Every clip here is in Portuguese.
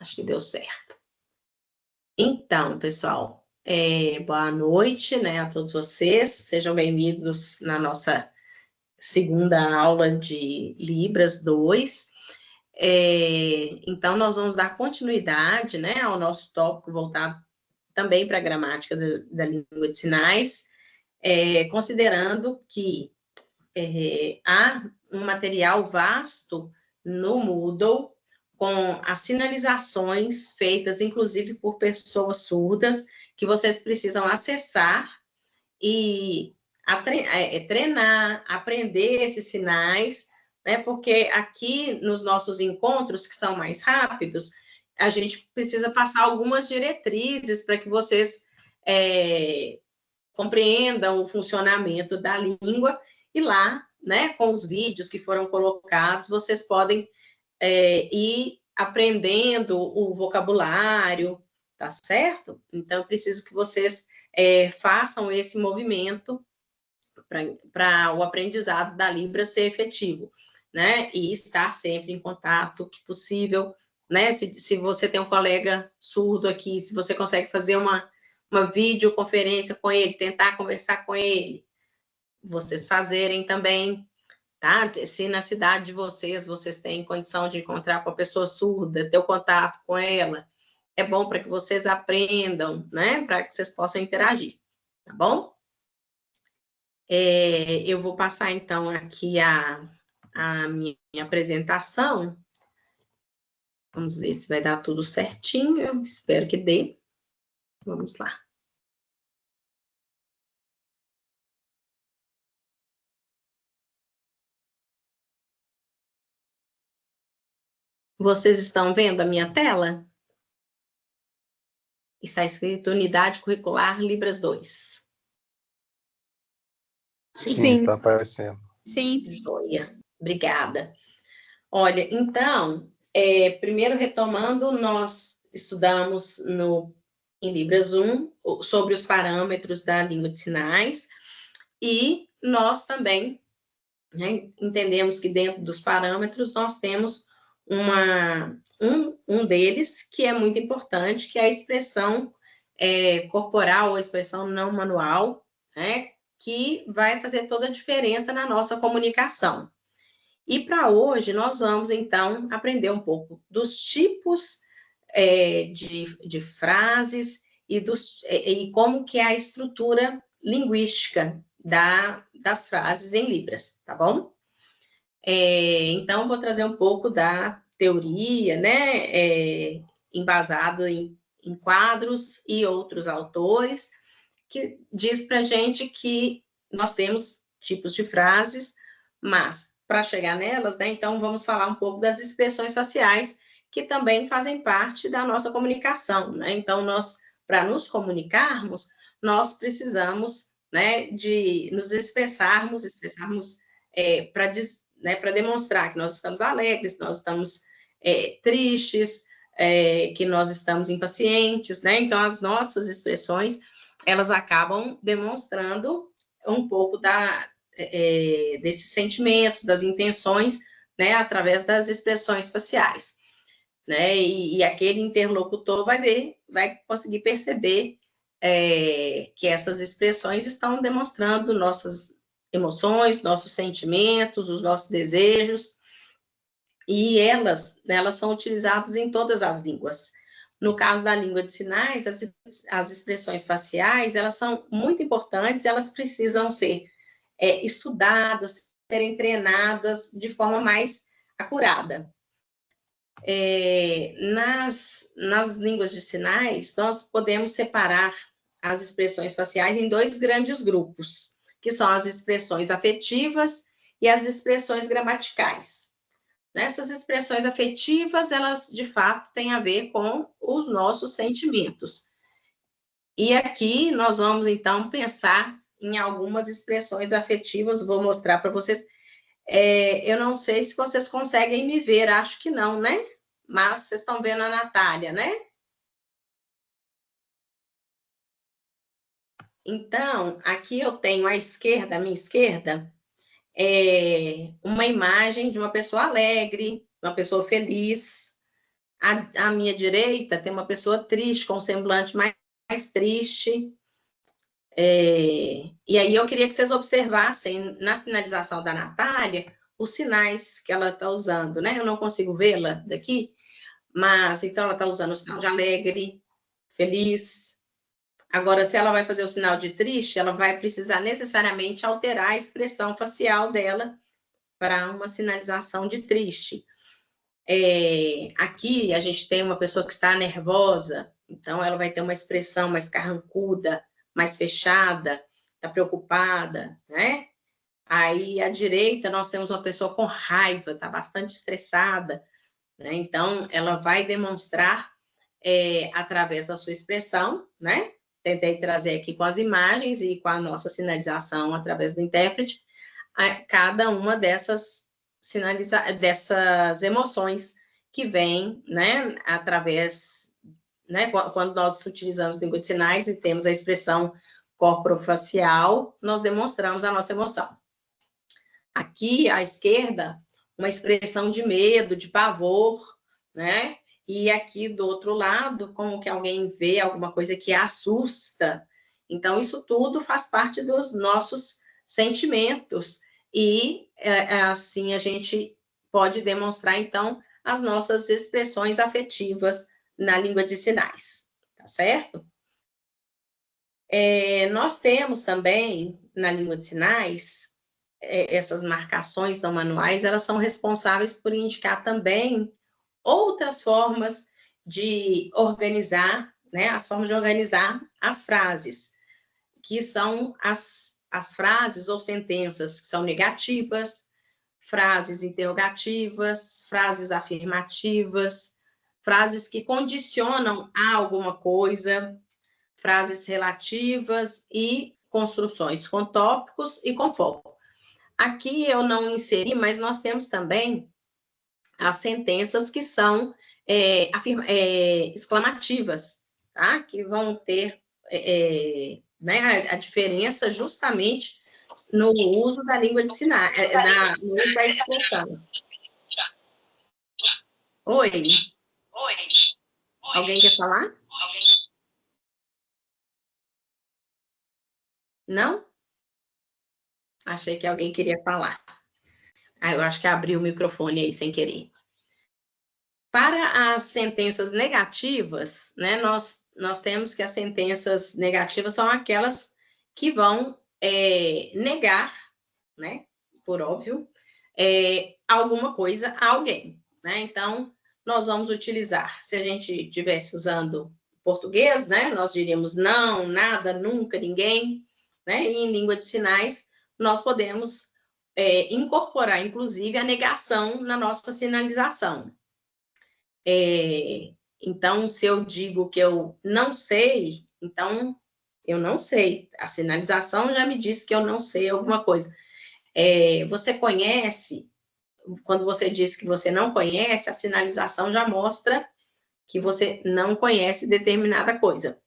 Acho que deu certo. Então, pessoal, boa noite, né, a todos vocês. Sejam bem-vindos na nossa segunda aula de Libras 2. Então, nós vamos dar continuidade, né, ao nosso tópico voltado também para a gramática da língua de sinais, considerando que há um material vasto no Moodle, com as sinalizações feitas, inclusive, por pessoas surdas, que vocês precisam acessar e treinar, aprender esses sinais, né? Porque aqui, nos nossos encontros, que são mais rápidos, a gente precisa passar algumas diretrizes para que vocês compreendam o funcionamento da língua, e lá, né, com os vídeos que foram colocados, vocês podem ir aprendendo o vocabulário, tá certo? Então, eu preciso que vocês façam esse movimento para o aprendizado da Libra ser efetivo, né? E estar sempre em contato, que possível, né? Se você tem um colega surdo aqui, se você consegue fazer uma videoconferência com ele, tentar conversar com ele, vocês fazerem também, tá? Se na cidade de vocês têm condição de encontrar com a pessoa surda, ter o contato com ela, é bom para que vocês aprendam, né? Para que vocês possam interagir, tá bom? Eu vou passar, então, aqui a minha apresentação. Vamos ver se vai dar tudo certinho. Eu espero que dê. Vamos lá. Vocês estão vendo a minha tela? Está escrito Unidade Curricular Libras 2. Sim, está aparecendo. Sim. Joia. Obrigada. Olha, então, primeiro retomando, nós estudamos em Libras 1 sobre os parâmetros da língua de sinais, e nós também, né, entendemos que dentro dos parâmetros nós temos um deles que é muito importante, que é a expressão corporal ou expressão não manual, né, que vai fazer toda a diferença na nossa comunicação. E para hoje nós vamos, então, aprender um pouco dos tipos de frases e como que é a estrutura linguística das frases em Libras, tá bom? Então, vou trazer um pouco da teoria, né, embasado em quadros e outros autores, que diz para a gente que nós temos tipos de frases, mas, para chegar nelas, né, então, vamos falar um pouco das expressões faciais, que também fazem parte da nossa comunicação, né? Então, para nos comunicarmos, nós precisamos, né, de nos expressarmos para demonstrar que nós estamos alegres, nós estamos tristes, que nós estamos impacientes, né? Então, as nossas expressões, elas acabam demonstrando um pouco desses sentimentos, das intenções, né, através das expressões faciais, né? E aquele interlocutor vai conseguir perceber que essas expressões estão demonstrando nossas emoções, nossos sentimentos, os nossos desejos, e elas são utilizadas em todas as línguas. No caso da língua de sinais, as expressões faciais, elas são muito importantes, elas precisam ser estudadas, serem treinadas de forma mais acurada. Nas línguas de sinais, nós podemos separar as expressões faciais em dois grandes grupos, que são as expressões afetivas e as expressões gramaticais. Essas expressões afetivas, elas, de fato, têm a ver com os nossos sentimentos. E aqui nós vamos, então, pensar em algumas expressões afetivas, vou mostrar para vocês. Eu não sei se vocês conseguem me ver, acho que não, né? Mas vocês estão vendo a Natália, né? Então, aqui eu tenho à minha esquerda, uma imagem de uma pessoa alegre, uma pessoa feliz. À minha direita tem uma pessoa triste, com um semblante mais triste. E aí eu queria que vocês observassem na sinalização da Natália os sinais que ela está usando, né? Eu não consigo vê-la daqui, mas então ela está usando o sinal de alegre, feliz. Agora, se ela vai fazer o sinal de triste, ela vai precisar necessariamente alterar a expressão facial dela para uma sinalização de triste. Aqui a gente tem uma pessoa que está nervosa, então ela vai ter uma expressão mais carrancuda, mais fechada, está preocupada, né? Aí à direita nós temos uma pessoa com raiva, está bastante estressada, né? Então ela vai demonstrar através da sua expressão, né? Tentei trazer aqui com as imagens e com a nossa sinalização através do intérprete, cada uma dessas emoções que vêm, né, através, né, quando nós utilizamos língua de sinais e temos a expressão corporofacial, nós demonstramos a nossa emoção. Aqui, à esquerda, uma expressão de medo, de pavor, né? E aqui do outro lado, como que alguém vê alguma coisa que assusta. Então, isso tudo faz parte dos nossos sentimentos. E assim a gente pode demonstrar, então, as nossas expressões afetivas na língua de sinais, tá certo? Nós temos também, na língua de sinais, essas marcações não manuais, elas são responsáveis por indicar também outras formas de organizar, né, as formas de organizar as frases, que são as frases ou sentenças que são negativas, frases interrogativas, frases afirmativas, frases que condicionam a alguma coisa, frases relativas e construções com tópicos e com foco. Aqui eu não inseri, mas nós temos também as sentenças que são exclamativas, tá? Que vão ter né, a diferença justamente no uso da língua de sinais, no uso da expressão. Oi? Alguém quer falar? Não? Achei que alguém queria falar. Eu acho que abri o microfone aí sem querer. Para as sentenças negativas, né, nós temos que as sentenças negativas são aquelas que vão negar, né, por óbvio, alguma coisa a alguém, né? Então, nós vamos utilizar, se a gente estivesse usando português, né, nós diríamos não, nada, nunca, ninguém, né? E em língua de sinais, nós podemos incorporar, inclusive, a negação na nossa sinalização. Então, se eu digo que eu não sei, então eu não sei. A sinalização já me disse que eu não sei alguma coisa. Você conhece? Quando você diz que você não conhece, a sinalização já mostra que você não conhece determinada coisa.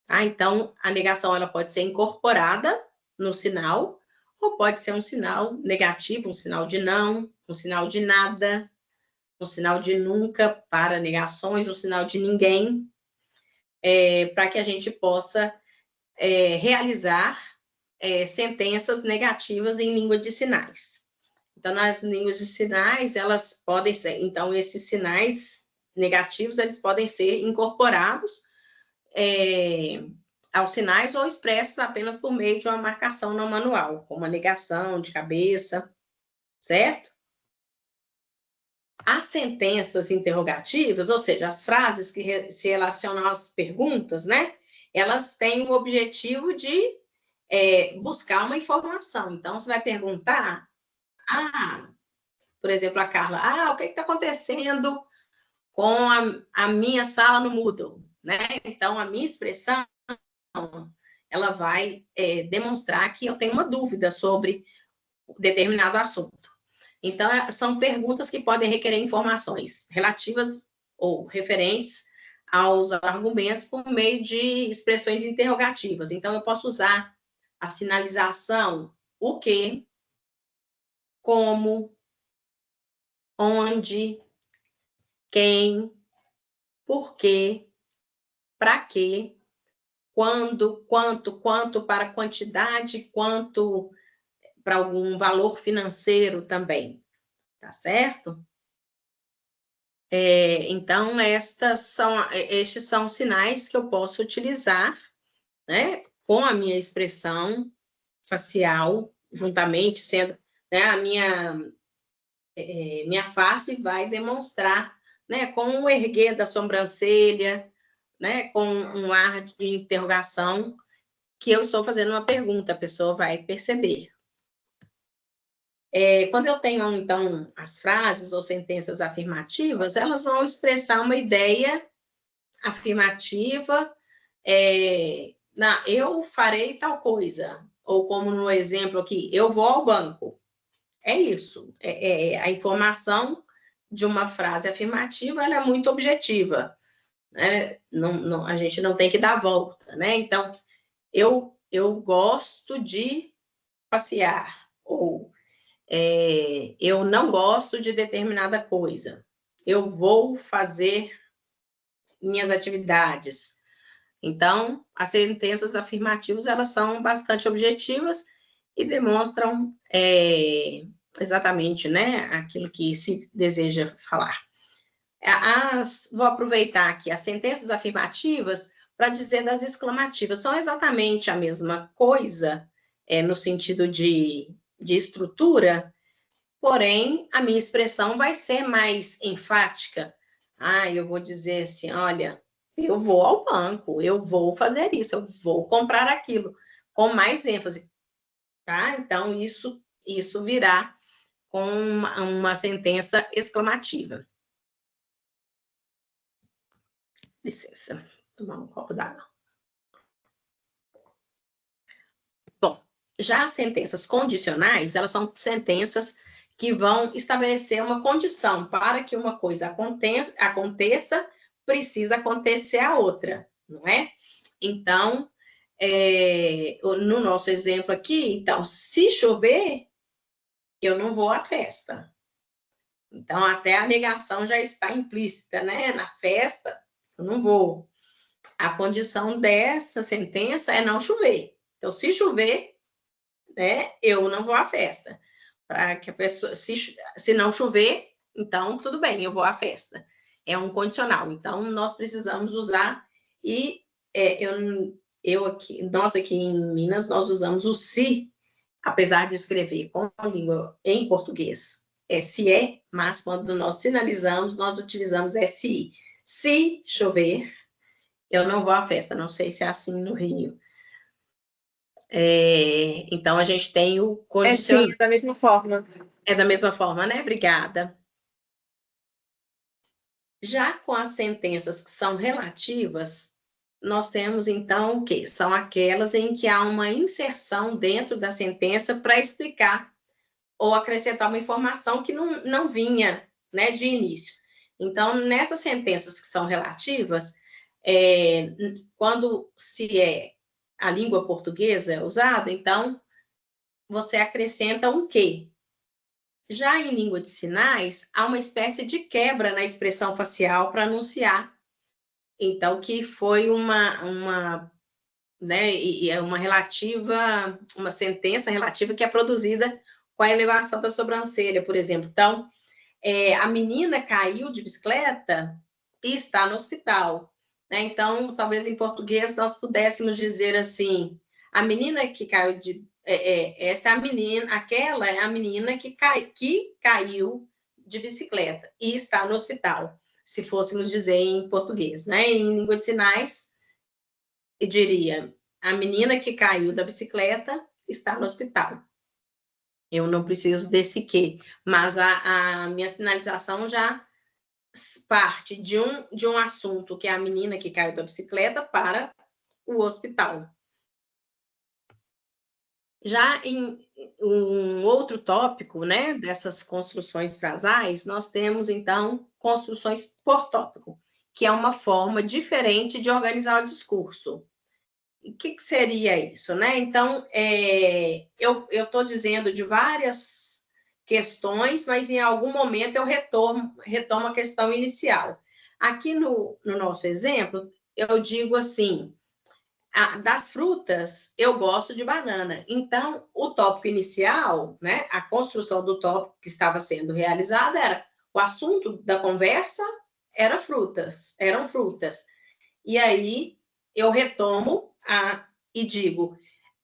Então, a negação ela pode ser incorporada no sinal, ou pode ser um sinal negativo, um sinal de não, um sinal de nada, um sinal de nunca para negações, um sinal de ninguém, para que a gente possa realizar sentenças negativas em língua de sinais. Então, nas línguas de sinais, elas podem ser, então, esses sinais negativos, eles podem ser incorporados aos sinais ou expressos apenas por meio de uma marcação não manual, como a negação de cabeça, certo? As sentenças interrogativas, ou seja, as frases que se relacionam às perguntas, né? Elas têm o objetivo de buscar uma informação. Então, você vai perguntar, por exemplo, a Carla, o que está acontecendo com a minha sala no Moodle, né? Então, a minha expressão, ela vai demonstrar que eu tenho uma dúvida sobre determinado assunto. Então, são perguntas que podem requerer informações relativas ou referentes aos argumentos por meio de expressões interrogativas. Então, eu posso usar a sinalização o que, como, onde, quem, por quê, para quê, quando, quanto para quantidade, quanto para algum valor financeiro também, tá certo? Então, estes são sinais que eu posso utilizar, né, com a minha expressão facial, juntamente, sendo, né, a minha face vai demonstrar, né, com o erguer da sobrancelha, né, com um ar de interrogação, que eu estou fazendo uma pergunta, a pessoa vai perceber. Quando eu tenho, então, as frases ou sentenças afirmativas, elas vão expressar uma ideia afirmativa, eu farei tal coisa, ou como no exemplo aqui, eu vou ao banco. É isso, a informação de uma frase afirmativa, ela é muito objetiva, né? A gente não tem que dar volta, né? Então, eu gosto de passear, ou eu não gosto de determinada coisa, eu vou fazer minhas atividades. Então, as sentenças afirmativas, elas são bastante objetivas e demonstram exatamente, né, aquilo que se deseja falar. Vou aproveitar aqui as sentenças afirmativas para dizer das exclamativas. São exatamente a mesma coisa, no sentido de estrutura, porém, a minha expressão vai ser mais enfática. Eu vou dizer assim, olha, eu vou ao banco, eu vou fazer isso, eu vou comprar aquilo, com mais ênfase, tá? Então, isso virá com uma sentença exclamativa. Licença, vou tomar um copo d'água. Bom, já as sentenças condicionais, elas são sentenças que vão estabelecer uma condição para que uma coisa aconteça, precisa acontecer a outra, não é? Então, no nosso exemplo aqui, então, se chover, eu não vou à festa. Então, até a negação já está implícita, né? Na festa, eu não vou. A condição dessa sentença é não chover. Então, se chover, né, eu não vou à festa. Para que a pessoa, se não chover, então tudo bem, eu vou à festa. É um condicional. Então, nós precisamos usar, e nós aqui em Minas, nós usamos o se, apesar de escrever com a língua em português, SE, mas quando nós sinalizamos, nós utilizamos SI. Se chover, eu não vou à festa. Não sei se é assim no Rio. Então, a gente tem o condicional. Sim, é da mesma forma. É da mesma forma, né? Obrigada. Já com as sentenças que são relativas, nós temos, então, o quê? São aquelas em que há uma inserção dentro da sentença para explicar ou acrescentar uma informação que não vinha, né, de início. Então, nessas sentenças que são relativas, quando se a língua portuguesa usada, então, você acrescenta um quê? Já em língua de sinais, há uma espécie de quebra na expressão facial para anunciar. Então, que foi né, uma sentença relativa que é produzida com a elevação da sobrancelha, por exemplo. Então, a menina caiu de bicicleta e está no hospital, né? Então, talvez em português nós pudéssemos dizer assim, a menina que caiu essa é a menina, aquela é a menina que caiu de bicicleta e está no hospital, se fôssemos dizer em português, né? Em língua de sinais, eu diria, a menina que caiu da bicicleta está no hospital. Eu não preciso desse que, mas a minha sinalização já parte de um assunto, que é a menina que caiu da bicicleta, para o hospital. Já em um outro tópico, né, dessas construções frasais, nós temos, então, construções por tópico, que é uma forma diferente de organizar o discurso. O que seria isso, né? Então, eu estou dizendo de várias questões, mas em algum momento eu retomo a questão inicial. Aqui no nosso exemplo, eu digo assim, das frutas, eu gosto de banana. Então, o tópico inicial, né, a construção do tópico que estava sendo realizada era o assunto da conversa eram frutas. E aí eu retomo e digo,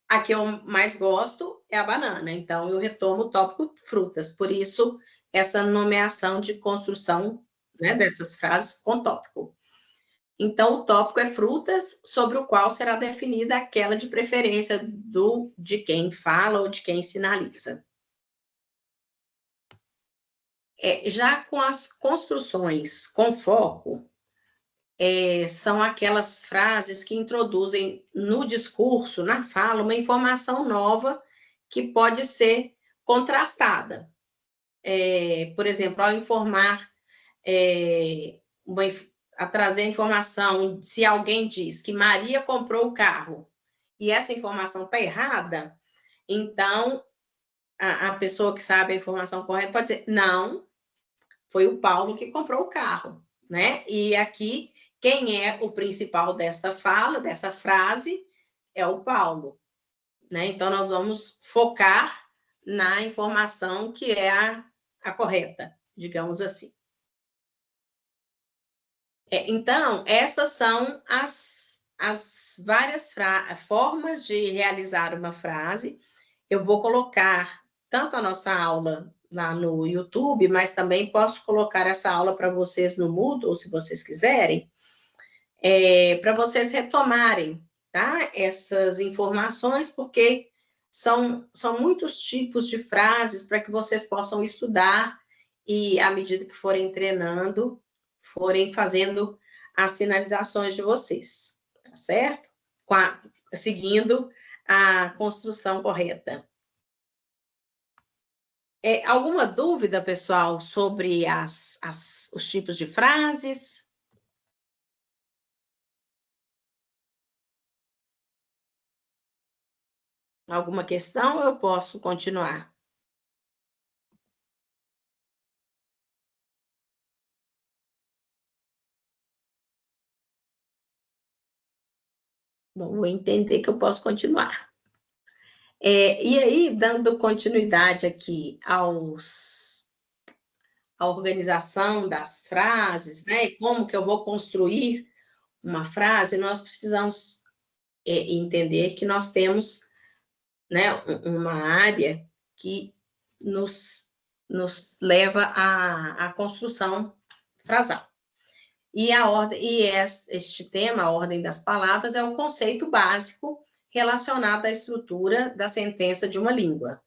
a que eu mais gosto é a banana. Então, eu retomo o tópico frutas. Por isso, essa nomeação de construção, né, dessas frases com tópico. Então, o tópico é frutas, sobre o qual será definida aquela de preferência de quem fala ou de quem sinaliza. Já com as construções com foco, são aquelas frases que introduzem no discurso, na fala, uma informação nova que pode ser contrastada. Por exemplo, ao informar, a trazer a informação, se alguém diz que Maria comprou o carro e essa informação está errada, então a pessoa que sabe a informação correta pode dizer, não, foi o Paulo que comprou o carro, né? E aqui, quem é o principal desta fala, dessa frase, é o Paulo, né? Então, nós vamos focar na informação que é a correta, digamos assim. Então, essas são as várias formas de realizar uma frase. Eu vou colocar tanto a nossa aula lá no YouTube, mas também posso colocar essa aula para vocês no Moodle, se vocês quiserem, para vocês retomarem, tá? Essas informações, porque são muitos tipos de frases para que vocês possam estudar e, à medida que forem treinando, forem fazendo as sinalizações de vocês, tá certo? Seguindo a construção correta. Alguma dúvida, pessoal, sobre os tipos de frases? Alguma questão ou eu posso continuar? Bom, vou entender que eu posso continuar. E aí, dando continuidade aqui à organização das frases, né? E como que eu vou construir uma frase, nós precisamos entender que nós temos, né, uma área que nos leva à construção frasal. Este tema, a ordem das palavras, é um conceito básico relacionado à estrutura da sentença de uma língua.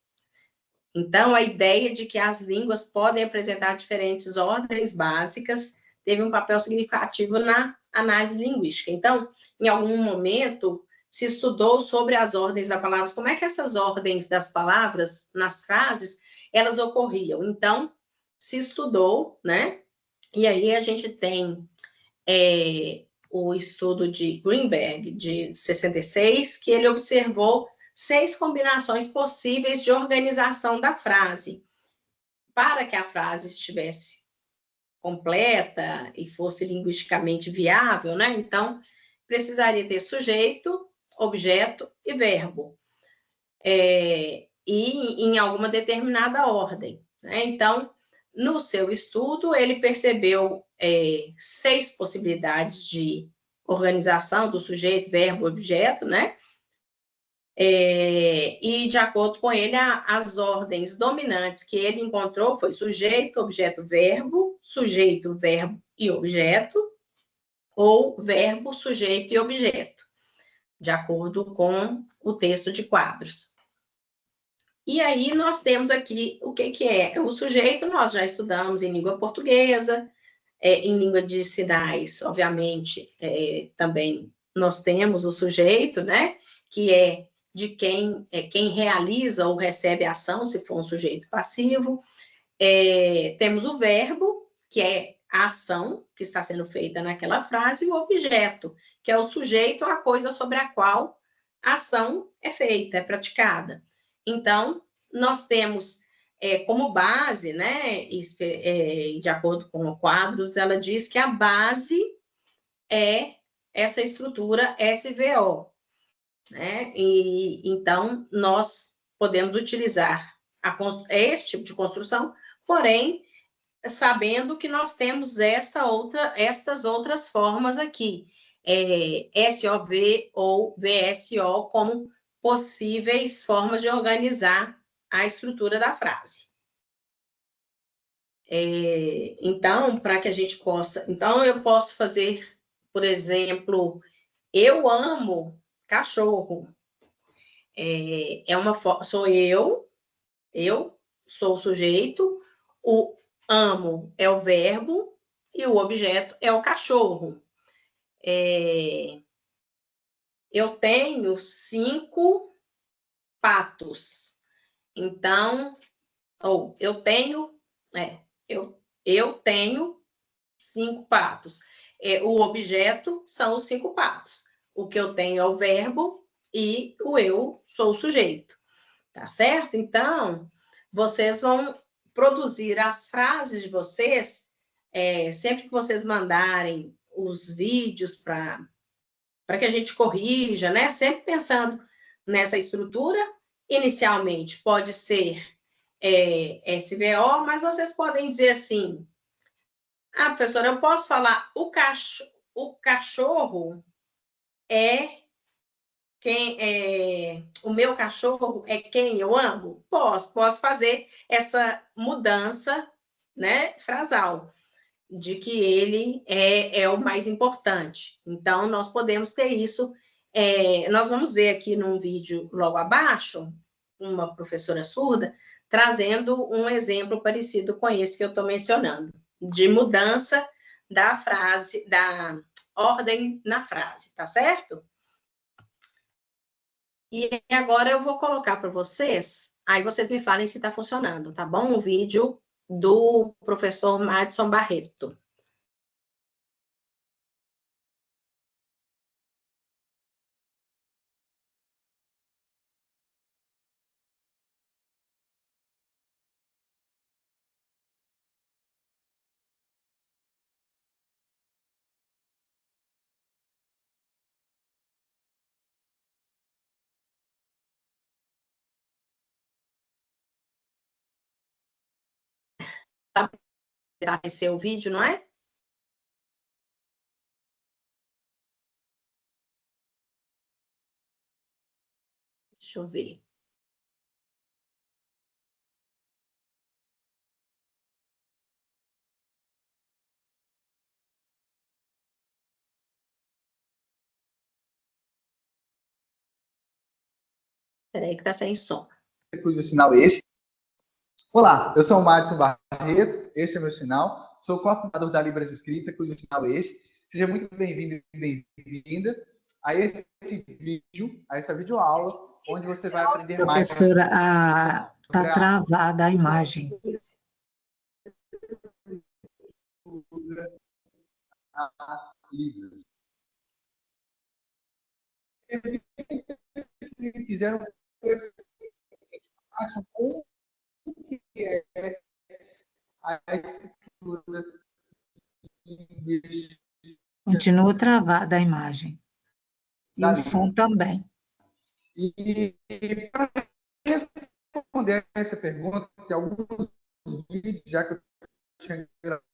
Então, a ideia de que as línguas podem apresentar diferentes ordens básicas teve um papel significativo na análise linguística. Então, em algum momento, se estudou sobre as ordens das palavras, como é que essas ordens das palavras, nas frases, elas ocorriam. Então, se estudou, né? E aí a gente tem o estudo de Greenberg, de 66, que ele observou 6 combinações possíveis de organização da frase. Para que a frase estivesse completa e fosse linguisticamente viável, né? Então, precisaria ter sujeito, objeto e verbo. E em alguma determinada ordem, né? Então, no seu estudo, ele percebeu 6 possibilidades de organização do sujeito, verbo, objeto, né? E, de acordo com ele, as ordens dominantes que ele encontrou foi sujeito, objeto, verbo, sujeito, verbo e objeto, ou verbo, sujeito e objeto, de acordo com o texto de Quadros. E aí nós temos aqui o que é o sujeito, nós já estudamos em língua portuguesa, em língua de sinais, obviamente, também nós temos o sujeito, né, que é de quem realiza ou recebe a ação, se for um sujeito passivo. Temos o verbo, que é a ação que está sendo feita naquela frase, e o objeto, que é o sujeito, a coisa sobre a qual a ação é feita, é praticada. Então, nós temos como base, né, de acordo com o Quadros, ela diz que a base é essa estrutura SVO, né? E então nós podemos utilizar esse tipo de construção, porém sabendo que nós temos estas outras formas aqui, SOV ou VSO, como possíveis formas de organizar a estrutura da frase. Então, para que a gente possa... Então, eu posso fazer, por exemplo, eu amo cachorro. Sou eu sou o sujeito, o amo é o verbo e o objeto é o cachorro. Eu tenho 5 patos. Então, eu tenho 5 patos. O objeto são os 5 patos. O que eu tenho é o verbo e o eu sou o sujeito. Tá certo? Então, vocês vão produzir as frases de vocês, sempre que vocês mandarem os vídeos para que a gente corrija, né? Sempre pensando nessa estrutura. Inicialmente, pode ser SVO, mas vocês podem dizer assim: professora, eu posso falar o cachorro o meu cachorro é quem eu amo? Posso fazer essa mudança, né, frasal, de que ele é o mais importante. Então, nós podemos ter isso. Nós vamos ver aqui num vídeo logo abaixo, uma professora surda, trazendo um exemplo parecido com esse que eu estou mencionando, de mudança da frase, da ordem na frase, tá certo? E agora eu vou colocar para vocês, aí vocês me falem se está funcionando, tá bom? O vídeo do professor Madison Barreto. Vai ser o vídeo, não é? Deixa eu ver. Espera aí que está sem som. Cujo sinal este. Olá, eu sou o Madison Barreto, este é meu sinal. Sou coordenador da Libras Escrita, cujo sinal este. Seja muito bem-vindo e bem-vinda a essa videoaula, onde você vai aprender mais. Professora, está travada a imagem. Libras. Fizeram como que é a escritura. Continua travada a imagem. E o som também. E para responder essa pergunta, tem alguns vídeos já que eu tinha gravado.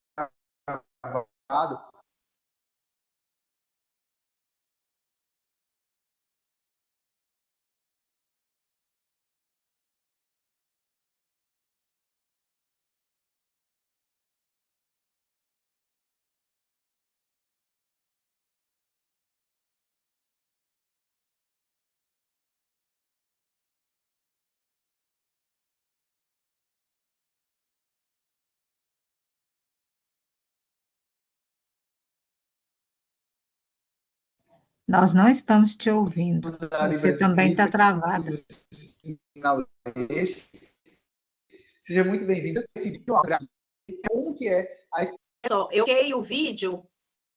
Nós não estamos te ouvindo. Você também está travada. Seja muito bem-vindo a esse vídeo. Como que é a... Eu criei o vídeo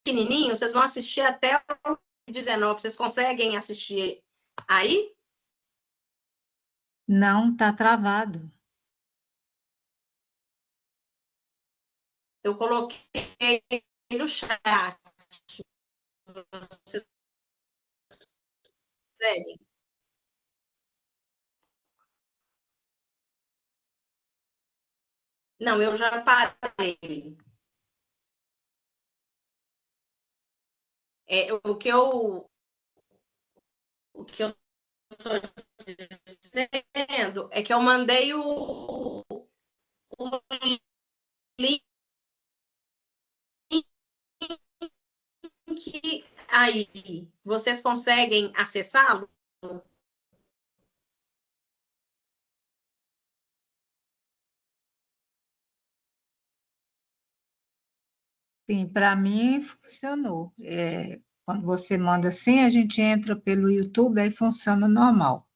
pequenininho, vocês vão assistir até o 19. Vocês conseguem assistir aí? Não, está travado. Eu coloquei no chat. Vocês conseguem? Não, eu já parei. O que eu estou dizendo é que eu mandei o link aí. Vocês conseguem acessá-lo? Sim, para mim funcionou. Quando você manda assim, a gente entra pelo YouTube, aí funciona normal.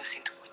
eu sinto muito.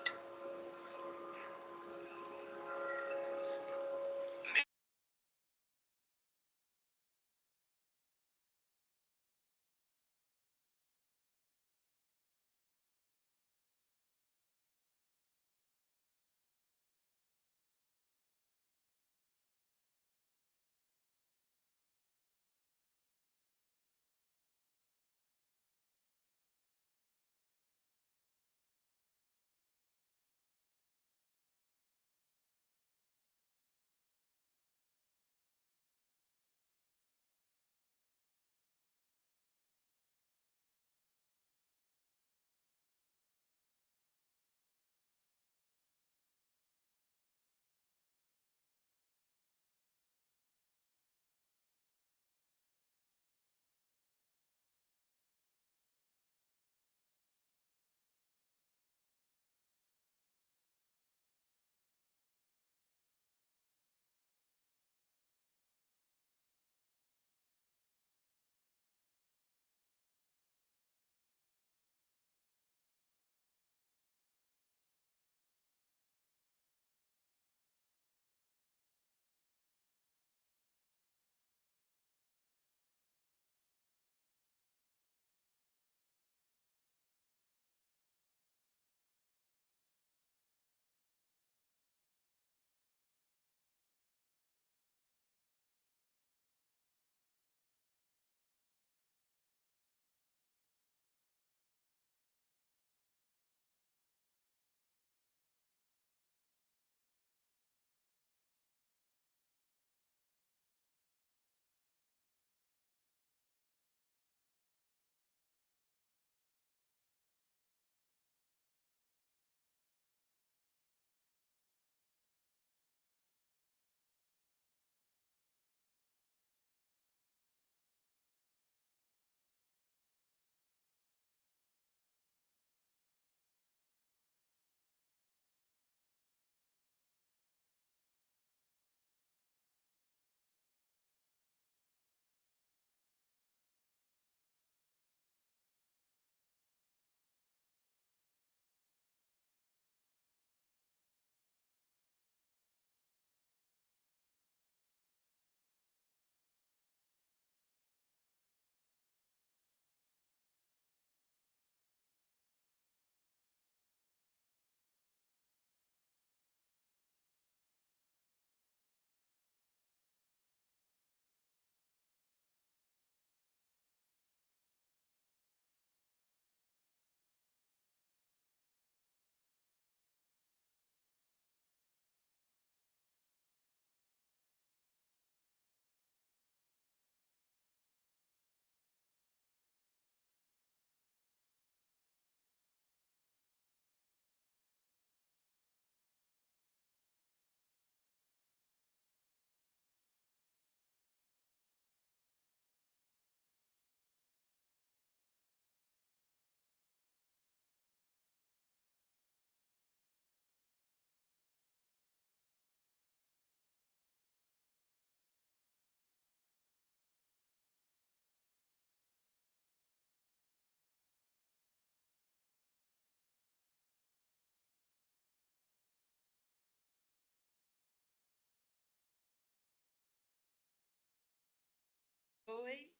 Oi.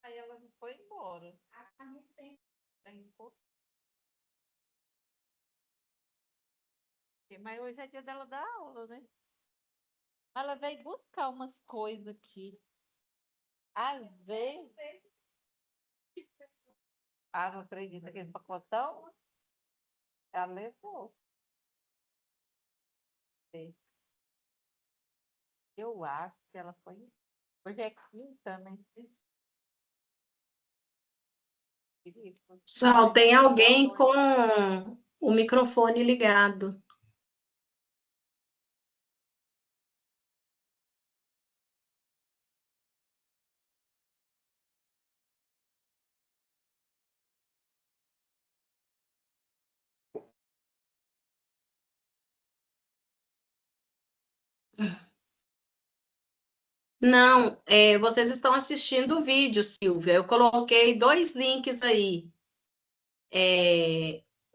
Aí ela foi embora. Há muito tempo. Mas hoje é dia dela dar aula, né? Ela veio buscar umas coisas aqui. Às vezes. Ah, não acredito, aquele pacotão. Ela levou. Eu acho que ela foi. Hoje é quinta, né? Pessoal, tem alguém com o microfone ligado. Não, vocês estão assistindo o vídeo, Silvia. Eu coloquei 2 links aí.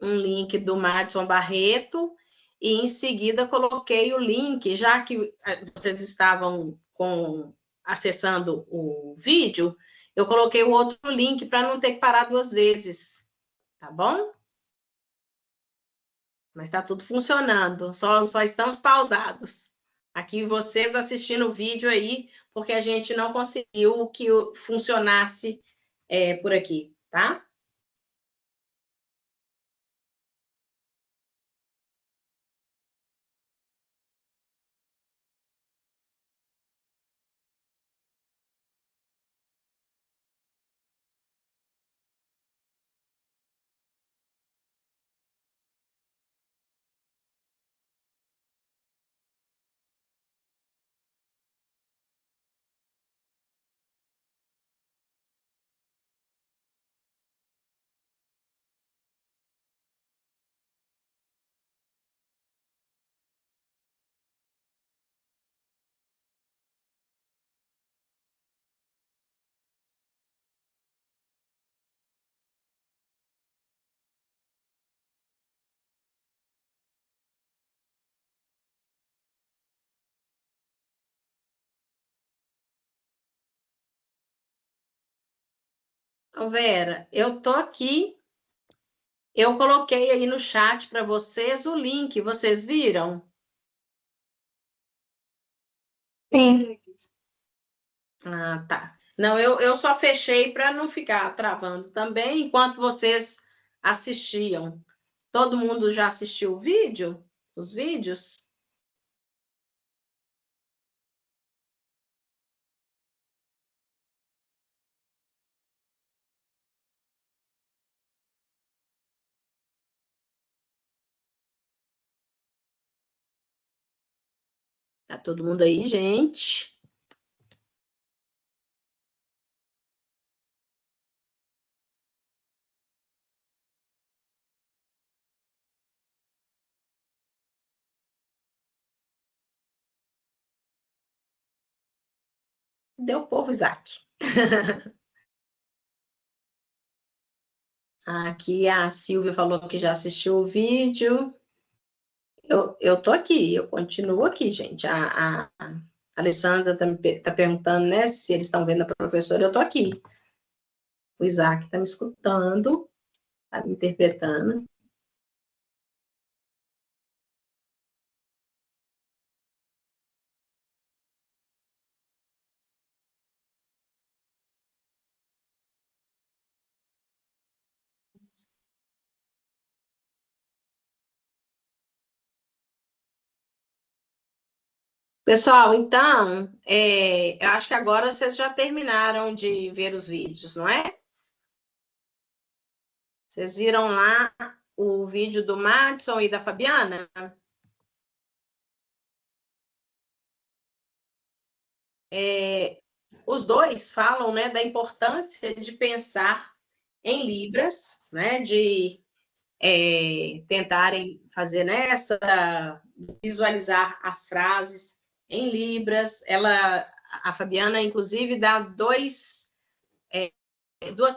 Um link do Madison Barreto e, em seguida, coloquei o link, já que vocês estavam acessando o vídeo, eu coloquei o outro link para não ter que parar 2 vezes, tá bom? Mas está tudo funcionando, só estamos pausados. Aqui vocês assistindo o vídeo aí, porque a gente não conseguiu que funcionasse por aqui, tá? Então, Vera, eu tô aqui, eu coloquei aí no chat para vocês o link, vocês viram? Sim. Ah, tá. Não, eu só fechei para não ficar travando também, enquanto vocês assistiam. Todo mundo já assistiu o vídeo? Os vídeos? Tá todo mundo aí, gente? Deu povo, Isaac. Aqui a Silvia falou que já assistiu o vídeo. Eu tô aqui, eu continuo aqui, gente. A Alessandra tá perguntando, né, se eles estão vendo a professora, eu tô aqui. O Isaac está me escutando, está me interpretando. Pessoal, então, eu acho que agora vocês já terminaram de ver os vídeos, não é? Vocês viram lá o vídeo do Madison e da Fabiana? Os dois falam, né, da importância de pensar em libras, né, de tentarem fazer nessa, visualizar as frases em libras. A Fabiana, inclusive, dá duas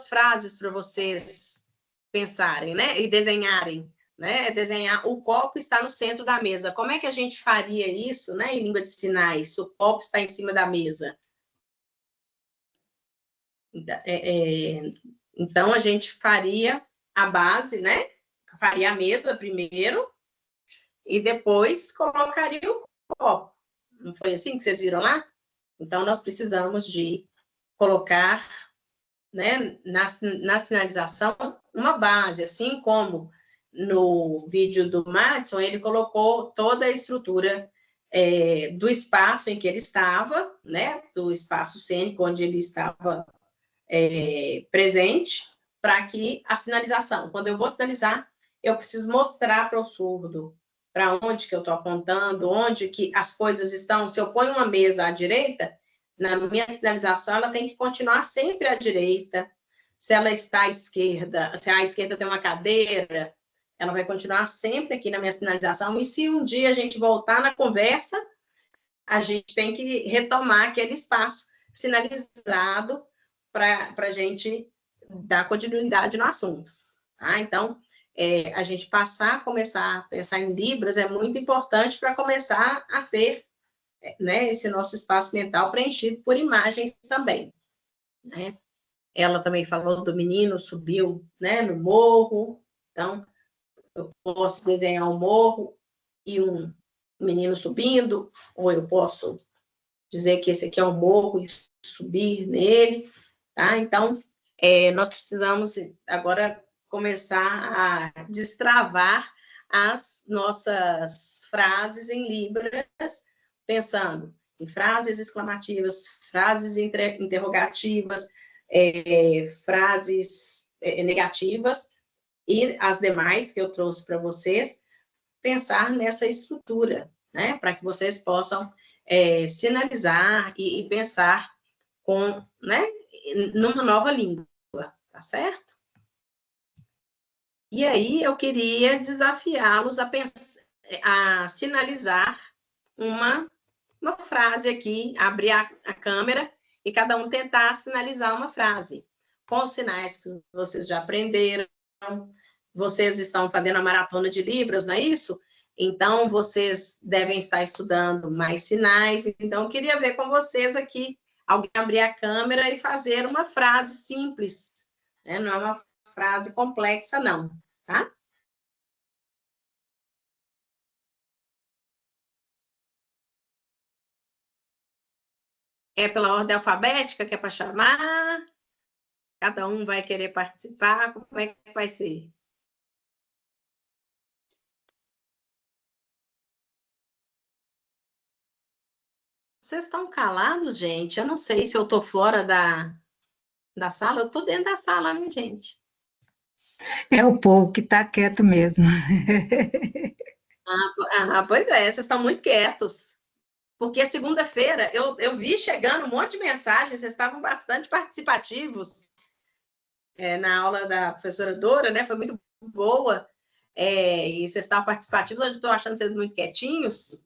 frases para vocês pensarem, né, e desenharem, né, desenhar o copo está no centro da mesa. Como é que a gente faria isso, né, em língua de sinais? O copo está em cima da mesa. Então, a gente faria a base, né? Faria a mesa primeiro e depois colocaria o copo. Não foi assim que vocês viram lá? Então, nós precisamos de colocar, né, na sinalização uma base, assim como no vídeo do Madison, ele colocou toda a estrutura do espaço em que ele estava, né, do espaço cênico onde ele estava presente, para que a sinalização, quando eu vou sinalizar, eu preciso mostrar para o surdo para onde que eu estou apontando, onde que as coisas estão. Se eu ponho uma mesa à direita, na minha sinalização, ela tem que continuar sempre à direita. Se ela está à esquerda, se à esquerda tem uma cadeira, ela vai continuar sempre aqui na minha sinalização. E se um dia a gente voltar na conversa, a gente tem que retomar aquele espaço sinalizado para a gente dar continuidade no assunto. Tá? Então, a gente começar a pensar em Libras é muito importante para começar a ter, né, esse nosso espaço mental preenchido por imagens também. Né? Ela também falou do menino subiu, né, no morro, então eu posso desenhar um morro e um menino subindo, ou eu posso dizer que esse aqui é um morro e subir nele, tá? Então, nós precisamos agora começar a destravar as nossas frases em Libras, pensando em frases exclamativas, frases interrogativas, frases negativas, e as demais que eu trouxe para vocês, pensar nessa estrutura, né? Para que vocês possam sinalizar e pensar né, numa nova língua, tá certo? E aí eu queria desafiá-los a sinalizar uma frase aqui, abrir a câmera e cada um tentar sinalizar uma frase, com os sinais que vocês já aprenderam. Vocês estão fazendo a maratona de Libras, não é isso? Então, vocês devem estar estudando mais sinais. Então, eu queria ver com vocês aqui, alguém abrir a câmera e fazer uma frase simples, né? Não é uma frase complexa, não, tá? É pela ordem alfabética que é para chamar? Cada um vai querer participar? Como é que vai ser? Vocês estão calados, gente? Eu não sei se eu estou fora da sala. Eu estou dentro da sala, né, gente? É o povo que está quieto mesmo. Pois é, vocês estão muito quietos. Porque segunda-feira eu vi chegando um monte de mensagens, vocês estavam bastante participativos na aula da professora Dora, né? Foi muito boa. E vocês estavam participativos, hoje eu estou achando vocês muito quietinhos.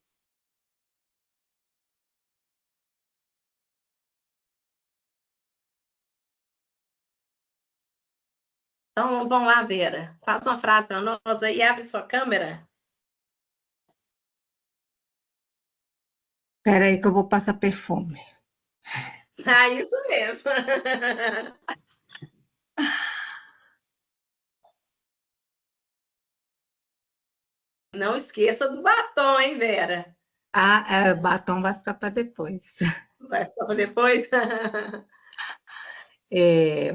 Então, vamos lá, Vera. Faça uma frase para nós aí, abre sua câmera. Espera aí que eu vou passar perfume. Isso mesmo. Não esqueça do batom, hein, Vera? Batom vai ficar para depois. Vai ficar para depois?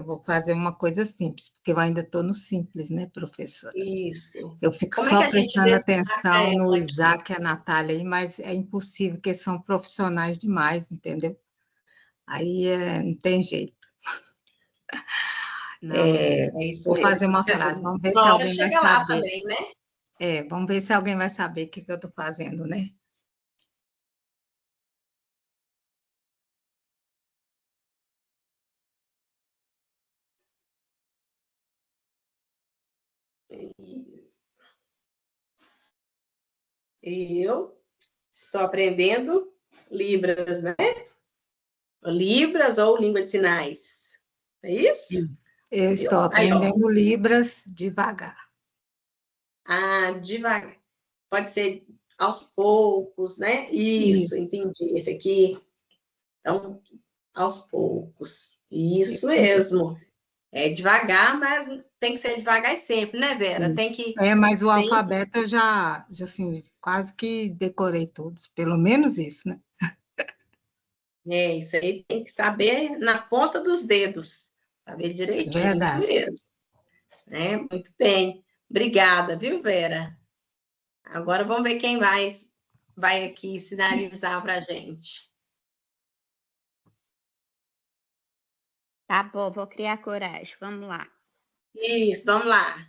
Vou fazer uma coisa simples, porque eu ainda estou no simples, né, professora? Isso. Eu fico Como é que só a gente prestando destaca atenção no ela aqui? Isaac e a Natália aí, mas é impossível, porque são profissionais demais, entendeu? Aí não tem jeito. Não, é isso Vou fazer mesmo. uma frase, vamos ver se Uma hora alguém vai chega lá saber. também, né? Vamos ver se alguém vai saber o que eu estou fazendo, né? Eu estou aprendendo Libras, né? Libras ou língua de sinais. É isso? Eu estou aprendendo Libras devagar. Devagar. Pode ser aos poucos, né? Isso, entendi. Esse aqui. Então, aos poucos. Isso mesmo. É devagar, mas tem que ser devagar e sempre, né, Vera? Tem que. Mas o alfabeto eu já assim, quase que decorei todos, pelo menos isso, né? Isso aí tem que saber na ponta dos dedos. Saber direitinho, Verdade. isso mesmo. Muito bem. Obrigada, viu, Vera? Agora vamos ver quem vai aqui sinalizar para a gente. Tá bom, vou criar coragem. Vamos lá. Isso, vamos lá.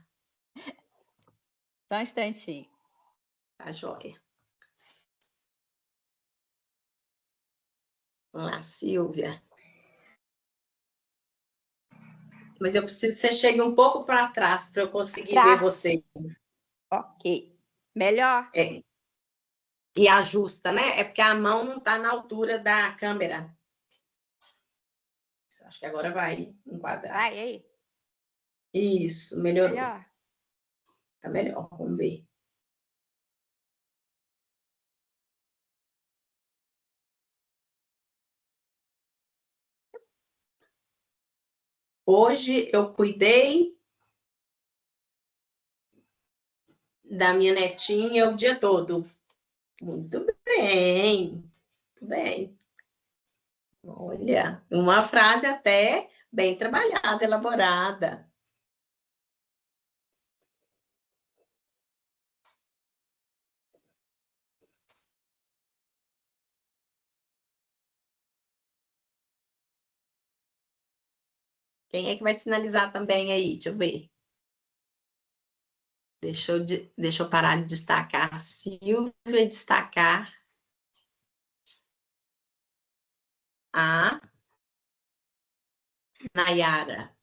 Só um instantinho. Tá joia. Vamos lá, Silvia. Mas eu preciso que você chegue um pouco para trás para eu conseguir ver você. Ok. Melhor? E ajusta, né? É porque a mão não está na altura da câmera. Acho que agora vai enquadrar. Vai, aí. Isso, melhorou. Melhor. Tá melhor, vamos ver. Hoje eu cuidei da minha netinha o dia todo. Muito bem, muito bem. Olha, uma frase até bem trabalhada, elaborada. Quem é que vai sinalizar também aí? Deixa eu ver. Deixa eu parar de destacar a Silvia e destacar a Nayara.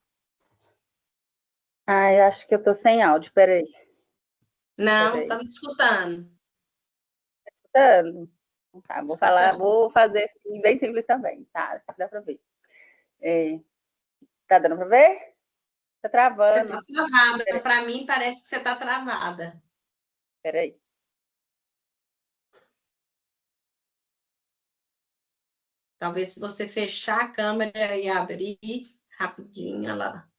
Ai, acho que eu tô sem áudio, peraí. Não, estamos escutando. Escutando? Tá, vou falar, vou fazer assim, bem simples também, tá? Dá pra ver. Tá dando pra ver? Tá travando. Você tá travada. Para mim, parece que você tá travada. Peraí. Talvez se você fechar a câmera e abrir rapidinho, ela...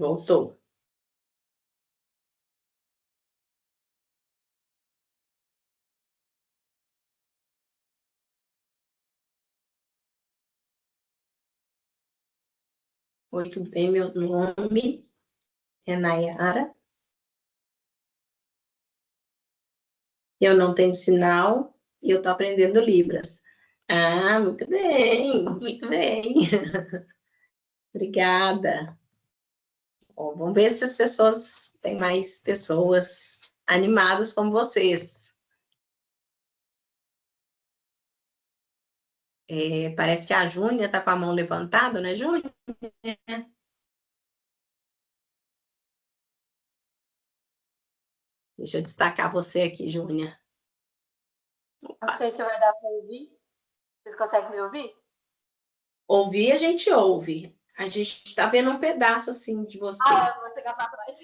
Voltou. Muito bem, meu nome é Nayara. Eu não tenho sinal e eu estou aprendendo Libras. Ah, muito bem, muito bem. Obrigada. Bom, vamos ver se as pessoas, tem mais pessoas animadas como vocês. Parece que a Júnia está com a mão levantada, né, Júnia? Deixa eu destacar você aqui, Júnia. Não sei se vai dar para ouvir. Vocês conseguem me ouvir? Ouvir, a gente ouve. A gente está vendo um pedaço, assim, de você. Ah, eu vou chegar para trás.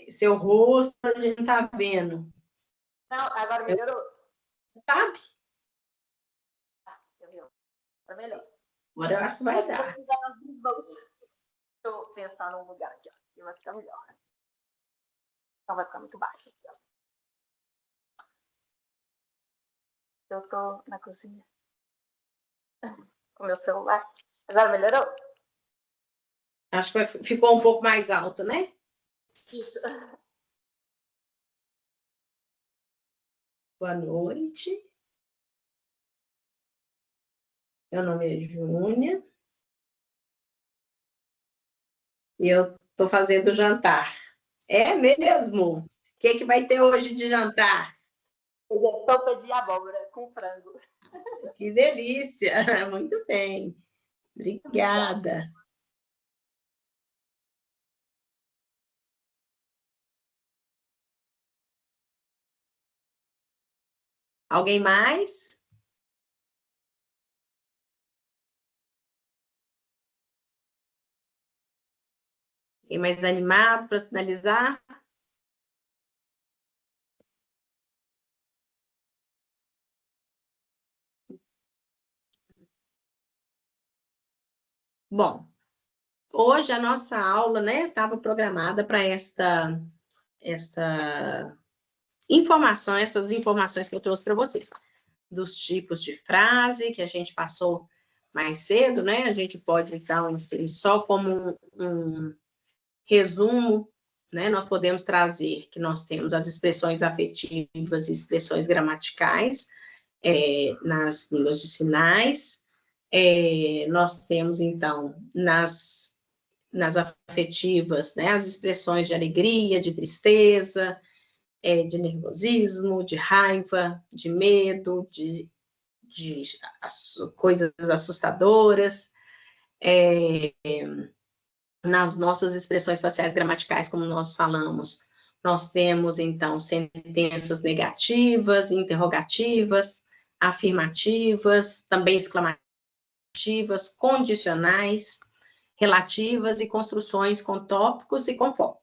Seu rosto, a gente está vendo. Não, agora melhorou. Sabe? Tá melhor. Agora eu acho que vai dar. Estou pensando num lugar aqui, ó. Que vai ficar melhor. Não vai ficar muito baixo aqui, ó. Eu tô na cozinha. Com meu celular. Agora melhorou? Acho que ficou um pouco mais alto, né? Isso. Boa noite. Meu nome é Júnia. E eu estou fazendo jantar. É mesmo? O que vai ter hoje de jantar? Sopa de abóbora com frango. Que delícia! Muito bem. Obrigada. Alguém mais? Alguém mais animado para sinalizar? Bom, hoje a nossa aula, né, estava programada para essas informações que eu trouxe para vocês, dos tipos de frase que a gente passou mais cedo, né? A gente pode, então, assim, só como um resumo, né? Nós podemos trazer que nós temos as expressões afetivas e expressões gramaticais nas línguas de sinais. Nós temos, então, nas afetivas, né? As expressões de alegria, de tristeza, de nervosismo, de raiva, de medo, de coisas assustadoras, nas nossas expressões faciais gramaticais, como nós falamos, nós temos, então, sentenças negativas, interrogativas, afirmativas, também exclamativas, condicionais, relativas e construções com tópicos e com foco.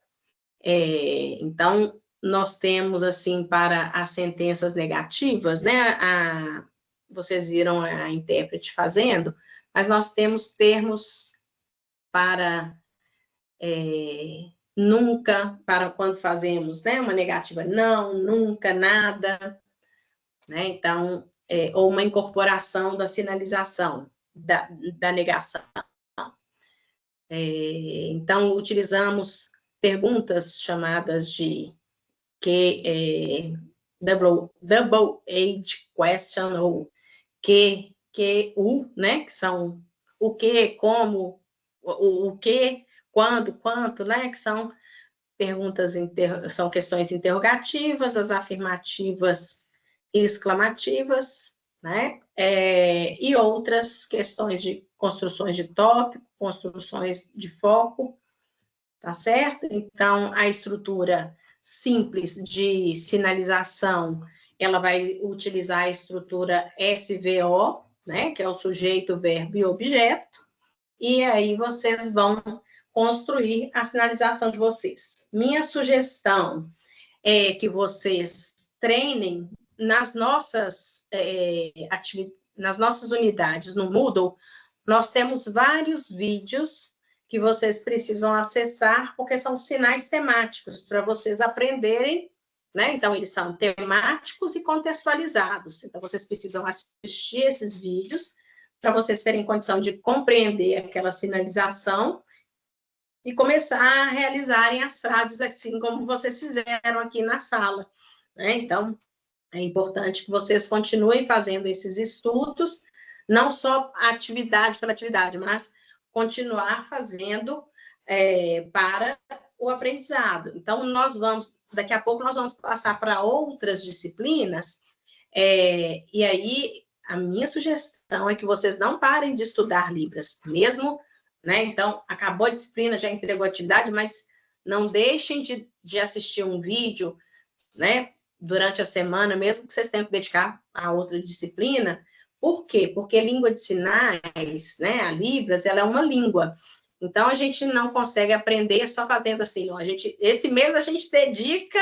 Então, nós temos, assim, para as sentenças negativas, né, vocês viram a intérprete fazendo, mas nós temos termos para nunca, para quando fazemos, né, uma negativa não, nunca, nada, né, então, ou uma incorporação da sinalização, da negação. Então, utilizamos perguntas chamadas de double age question, ou né, que são o que, como, o que, quando, quanto, né, que são perguntas, são questões interrogativas, as afirmativas e exclamativas, né, e outras questões de construções de tópico, construções de foco, tá certo? Então, a estrutura simples de sinalização, ela vai utilizar a estrutura SVO, né, que é o sujeito, verbo e objeto, e aí vocês vão construir a sinalização de vocês. Minha sugestão é que vocês treinem nas nossas unidades no Moodle. Nós temos vários vídeos que vocês precisam acessar, porque são sinais temáticos para vocês aprenderem, né? Então, eles são temáticos e contextualizados. Então, vocês precisam assistir esses vídeos para vocês terem condição de compreender aquela sinalização e começar a realizarem as frases assim como vocês fizeram aqui na sala, né? Então, é importante que vocês continuem fazendo esses estudos, não só atividade pela atividade, mas continuar fazendo para o aprendizado. Então, daqui a pouco nós vamos passar para outras disciplinas, e aí a minha sugestão é que vocês não parem de estudar Libras, mesmo, né? Então, acabou a disciplina, já entregou a atividade, mas não deixem de assistir um vídeo, né, durante a semana, mesmo que vocês tenham que dedicar a outra disciplina. Por quê? Porque língua de sinais, né, a Libras, ela é uma língua. Então, a gente não consegue aprender só fazendo assim, ó, esse mês a gente dedica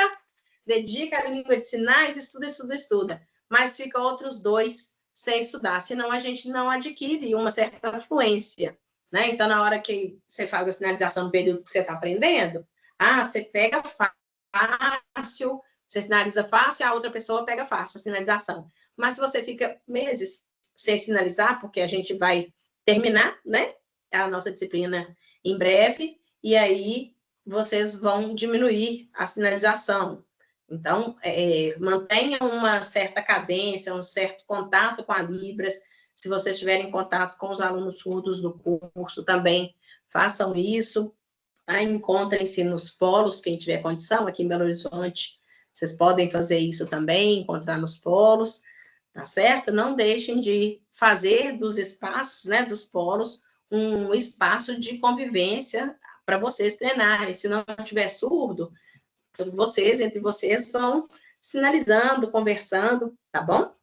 a língua de sinais, estuda, mas fica outros 2 sem estudar, senão a gente não adquire uma certa fluência, né? Então, na hora que você faz a sinalização no período que você está aprendendo, você pega fácil, você sinaliza fácil, a outra pessoa pega fácil a sinalização. Mas se você fica meses sem sinalizar, porque a gente vai terminar, né, a nossa disciplina em breve, e aí vocês vão diminuir a sinalização. Então, mantenha uma certa cadência, um certo contato com a Libras. Se vocês tiverem contato com os alunos surdos do curso também, façam isso. Encontrem-se nos polos, quem tiver condição, aqui em Belo Horizonte, vocês podem fazer isso também, encontrar nos polos, tá certo? Não deixem de fazer dos espaços, né, dos polos, um espaço de convivência para vocês treinarem. Se não tiver surdo, entre vocês vão sinalizando, conversando, tá bom?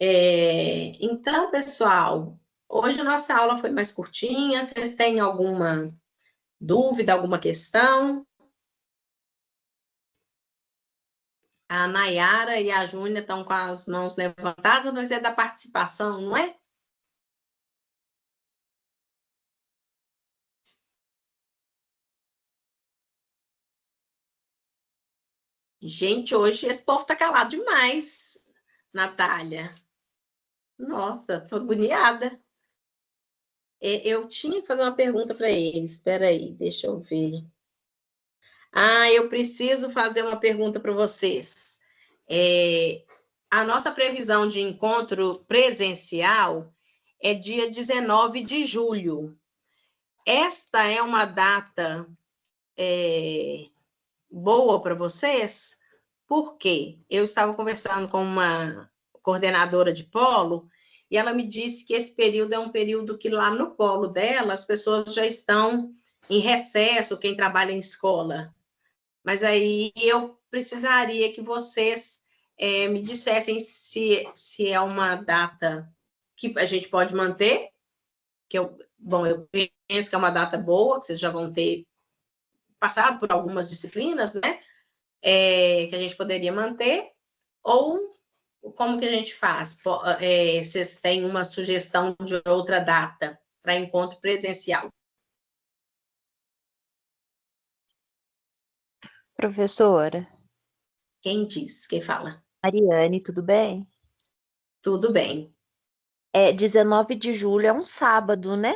Então, pessoal, hoje a nossa aula foi mais curtinha. Vocês têm alguma dúvida, alguma questão? A Nayara e a Júnia estão com as mãos levantadas, mas é da participação, não é? Gente, hoje esse povo está calado demais, Natália. Nossa, tô agoniada. Eu tinha que fazer uma pergunta para eles. Espera aí, deixa eu ver. Eu preciso fazer uma pergunta para vocês. A nossa previsão de encontro presencial é dia 19 de julho. Esta é uma data boa para vocês? Por quê? Eu estava conversando com uma coordenadora de polo e ela me disse que esse período é um período que lá no polo dela as pessoas já estão em recesso, quem trabalha em escola. Mas aí eu precisaria que vocês me dissessem se é uma data que a gente pode manter, eu penso que é uma data boa, que vocês já vão ter passado por algumas disciplinas, né? Que a gente poderia manter, ou como que a gente faz? Vocês têm uma sugestão de outra data para encontro presencial? Professora, Quem diz? Quem fala? Mariane, tudo bem? Tudo bem. 19 de julho é um sábado, né?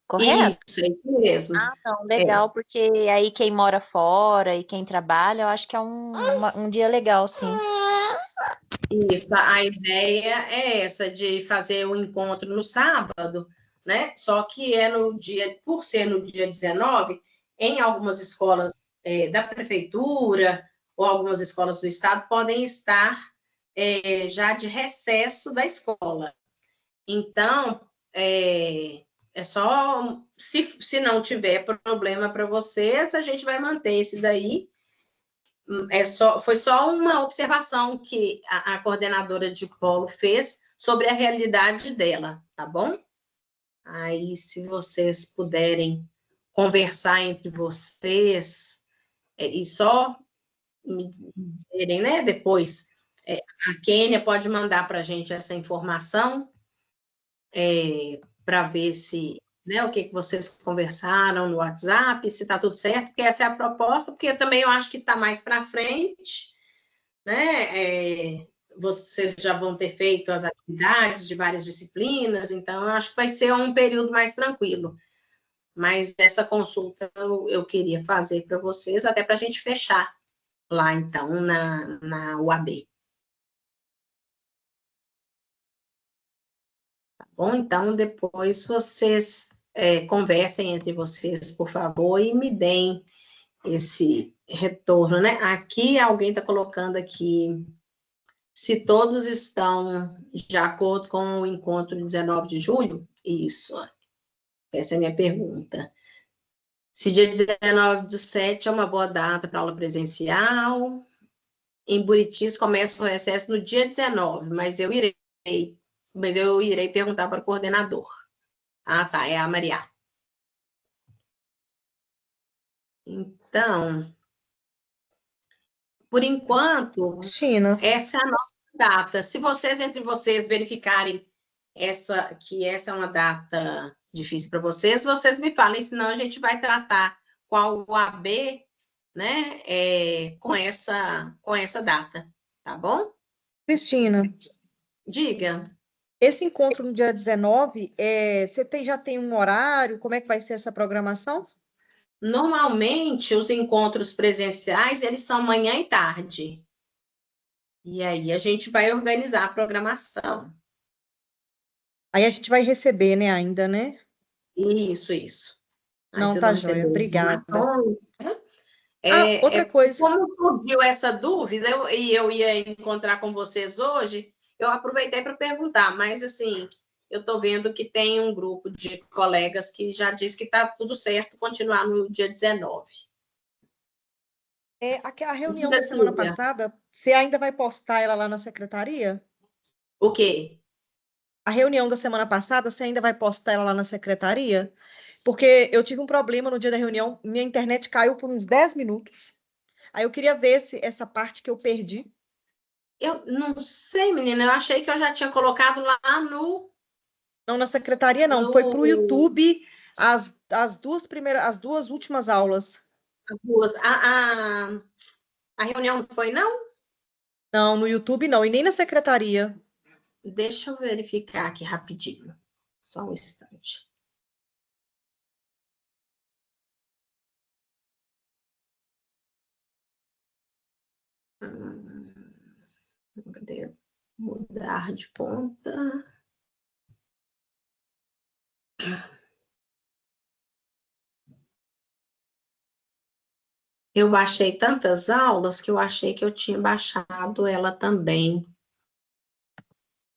Correto? Isso, é isso mesmo. Não, legal, porque aí quem mora fora e quem trabalha, eu acho que é um dia legal, sim. Isso, a ideia é essa, de fazer o encontro no sábado, né? Só que por ser no dia 19, em algumas escolas da prefeitura ou algumas escolas do estado podem estar já de recesso da escola. Então, é só, se não tiver problema para vocês, a gente vai manter esse daí. Foi só uma observação que a coordenadora de polo fez sobre a realidade dela, tá bom? Aí, se vocês puderem conversar entre vocês e só me dizerem, né, depois, a Kênia pode mandar para a gente essa informação para ver se, né, o que vocês conversaram no WhatsApp, se está tudo certo, porque essa é a proposta, porque também eu acho que está mais para frente, né? Vocês já vão ter feito as atividades de várias disciplinas, então eu acho que vai ser um período mais tranquilo. Mas essa consulta eu queria fazer para vocês, até para a gente fechar lá, então, na UAB. Tá bom? Então, depois vocês conversem entre vocês, por favor, e me deem esse retorno, né? Aqui, alguém está colocando aqui, se todos estão de acordo com o encontro de 19 de julho? Isso, essa é a minha pergunta. Se dia 19/7 é uma boa data para aula presencial, em Buritis começa o recesso no dia 19, mas eu irei perguntar para o coordenador. Tá, é a Maria. Então, por enquanto, essa é a nossa data. Se vocês, entre vocês, verificarem que essa é uma data difícil para vocês, vocês me falem, senão a gente vai tratar com a UAB, né, com essa data, tá bom? Cristina, Diga. esse encontro no dia 19, você já tem um horário? Como é que vai ser essa programação? Normalmente, os encontros presenciais, eles são manhã e tarde. E aí, a gente vai organizar a programação. Aí a gente vai receber, né, ainda, né? Isso. Aí não, tá joia, obrigada. Outra coisa. Como surgiu essa dúvida, eu ia encontrar com vocês hoje, eu aproveitei para perguntar, mas, assim, eu estou vendo que tem um grupo de colegas que já diz que está tudo certo continuar no dia 19. A reunião da semana passada, você ainda vai postar ela lá na secretaria? O quê? A reunião da semana passada, você ainda vai postar ela lá na secretaria? Porque eu tive um problema no dia da reunião, minha internet caiu por uns 10 minutos. Aí eu queria ver se essa parte que eu perdi. Eu não sei, menina, eu achei que eu já tinha colocado lá no... Não, na secretaria não, foi para o YouTube as duas últimas aulas. As duas. A reunião não foi, não? Não, no YouTube não, e nem na secretaria. deixa eu verificar aqui rapidinho. Só um instante. Cadê? Mudar de ponta. Eu baixei tantas aulas que eu achei que eu tinha baixado ela também.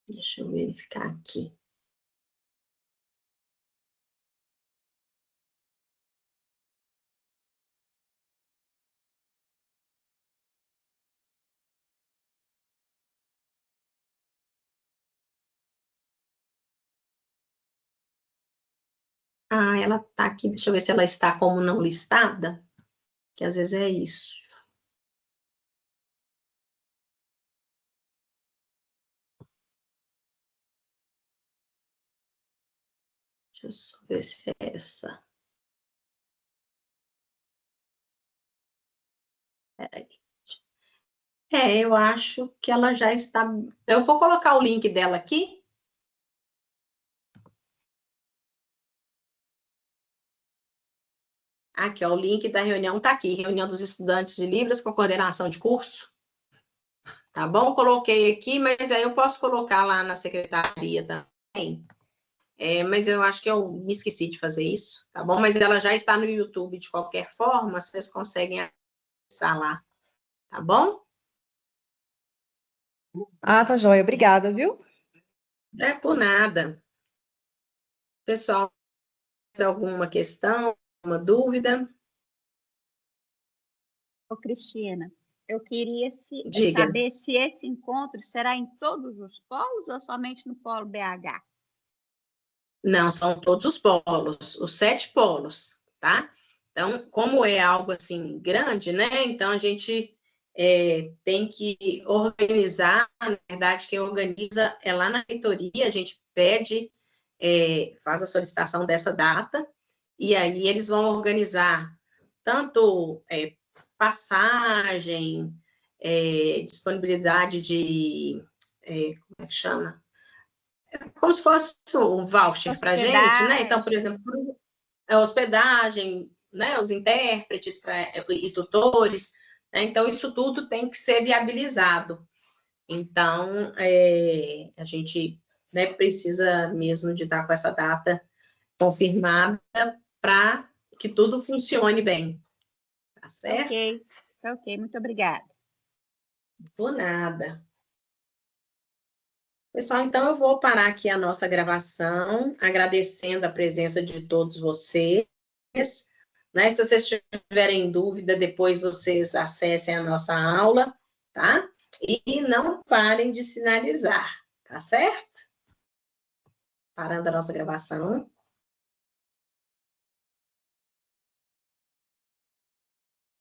Deixa eu verificar aqui. Ah, ela tá aqui. Deixa eu ver se ela está como não listada, que às vezes é isso. Deixa eu só ver se é essa. Peraí. Eu acho que ela já está. Eu vou colocar o link dela aqui. Aqui, ó, o link da reunião está aqui. Reunião dos estudantes de Libras com coordenação de curso. Tá bom? Coloquei aqui, mas aí eu posso colocar lá na secretaria também. Mas eu acho que eu me esqueci de fazer isso, tá bom? Mas ela já está no YouTube de qualquer forma, vocês conseguem acessar lá, tá bom? Ah, tá joia. Obrigada, viu? Não é por nada. Pessoal, mais alguma questão, alguma dúvida? Ô, Cristina, eu queria Diga. saber se esse encontro será em todos os polos ou somente no polo BH? Não, são todos os polos, os 7 polos, tá? Então, como é algo assim grande, né? Então, a gente tem que organizar, na verdade, quem organiza é lá na reitoria, a gente pede, faz a solicitação dessa data, e aí eles vão organizar tanto passagem, disponibilidade de, como é que chama? Como se fosse um voucher para a gente, né? Então, por exemplo, a hospedagem, né? Os intérpretes e tutores, né? Então, isso tudo tem que ser viabilizado. Então, a gente, né, precisa mesmo de estar com essa data confirmada para que tudo funcione bem. Tá certo? Ok, muito obrigada. Por nada. Pessoal, então eu vou parar aqui a nossa gravação, agradecendo a presença de todos vocês, né? Se vocês tiverem dúvida, depois vocês acessem a nossa aula, tá? E não parem de sinalizar, tá certo? Parando a nossa gravação.